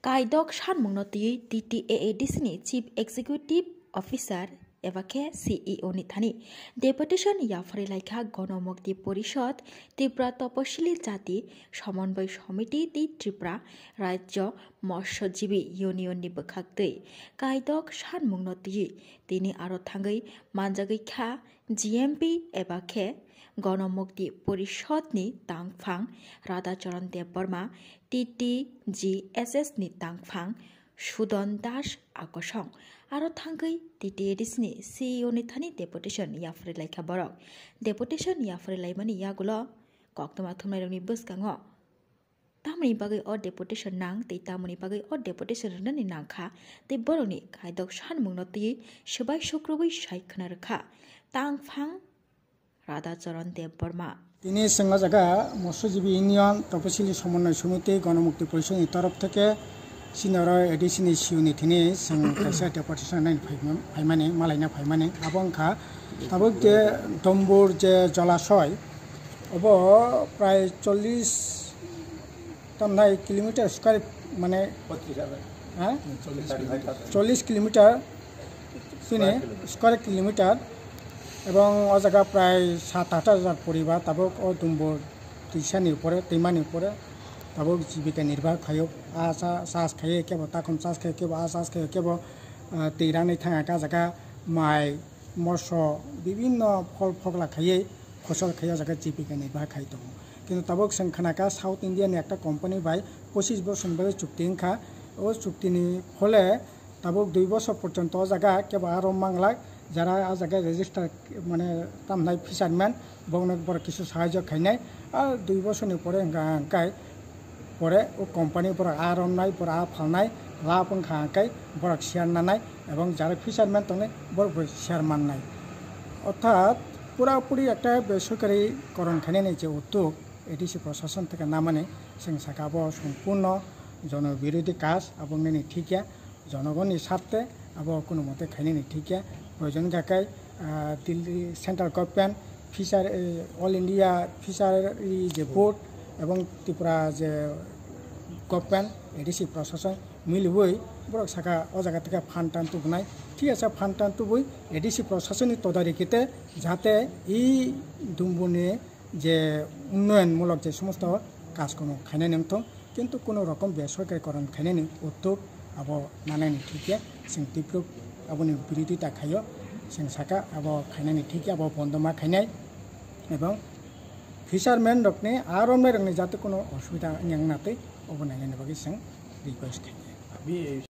Kaidok Shanmungnoti TTAADC ni Chief Executive Officer Evake CEO ni thani Deputation Yafari Laika Gonomukti Porishod Tripura Topashili Jati Samanbay Samiti ti Tripura Rajya Motsyojibi Union ni Bwkhakdui Kaidok Shanmungnoti tini aro thangai manjagai kha GMP Evake Gonomukti Porishod ni Tangphang Radhacharan Dev Burma TTGSS ni Tangphang Sudon Das Akosong aro thangai TTADC ni CEO ni thani Deputation Yafari Laika Borok Deputation Yafari Laimani yagulo koktoma thumnai rongni bwskango tamni bagai o deputation nang tei tamni bagai o deputation ni nangkha tei borokni kaidok sanmungnoti subai sukrubai saikhna rakha Tangphang Radhacharan Dev Burma তিনি সঙ্গে জায়গা মৎস্যজীবী union তপশিলি সমন্বয় সমিতি গণমুক্তি পরিষদের তরফ থেকে senior এডিসিনি সিউনি তিনি সং কাইসা ডেপুটেশন নাইন ফাইমানে মালাইনা ফাইমানে আবংখা তাবক যে দম্বুর যে জলাশয় অব প্রায় 40 তমনাই কিলোমিটার স্কয়ার মানে 40 কিলোমিটার সিনে স্কয়ার কিলোমিটার এবং ও জায়গা প্রায় 7-8 হাজার পরিবার তাবক ও দুম্বর दैसानि উপরে दैमानि উপরে তাবক জীবিকা নির্বাহ খায় আশা চাষ খায় কেব তাখন চাষ খায় কেব চাষ খায় কেব दैरानै थाङा জায়গা মাই মৎস্য বিভিন্ন ফল ফগলা খায় ফসল খায় জায়গা জীবিকা নির্বাহ খায় দङ কিন্তু তাবক जों खोनाका সাউথ ইন্ডিয়ানি একটা কোম্পানি বাই 25 বছর ধরে চুক্তি খা ও চুক্তিনি ফলে তাবক 2 বছর পর্যন্ত জায়গা কেব আরো মাংলা যারা জায়গায় রেজিস্টার মানে তামনাই ফিশারম্যান বংনক বড় কিছু সাহায্য খাইনাই আর 2 বছরনি পরে গায় পরে ও কোম্পানি বড় আর অন্যায় বড় ফালনাই লাপং খাঙ্কাই বড় শেয়ার নানাই এবং যারা ফিশারম্যান তনে বড় শেয়ার মাননাই অর্থাৎ পুরাপুরি একটা বেসরকারিকরণ খাইনাই যে উদ্যোগ এডিসি প্রশাসন থেকে না মানে जों সাকাব সম্পূর্ণ জনবিরোধী কাজ এবং নেনি ঠিকিয়া জনগণের স্বার্থে আবো কোনো মতে খাইনাই ঠিকিয়া প্রয়োজন কাকাই Delhi central government fisher all India fishery যে বোর্ড এবং ত্রিপুরা যে গভর্নমেন্ট এডিসি প্রশাসন মিলিবই বড় শাখা ও জায়গা থেকে ফান্ড টান তুবনাই ঠিক আছে ফান্ড টান তুবই এডিসি প্রশাসনিক তদারকিতে যাতে এই দুম্বুনি যে উন্নয়নমূলক যে সমস্ত কাজকর্ম খাইনাই নামথং কিন্তু কোনো রকম বেসরকারিকরণ খাইনাই উদ্যোগ আবো নানানি ঠিকই जों তীব্র আবনি বিরোধিতা খাইও जों साका আবো খাইনানি ঠিকই আবো বন্ধমা খাইনাই এবং ফিশারম্যান রকনি আর অন্য রকনি যাতে কোনো অসুবিধা নাংনাতে অবনাইনানি বাকি जों রিকোয়েস্ট খাইনাই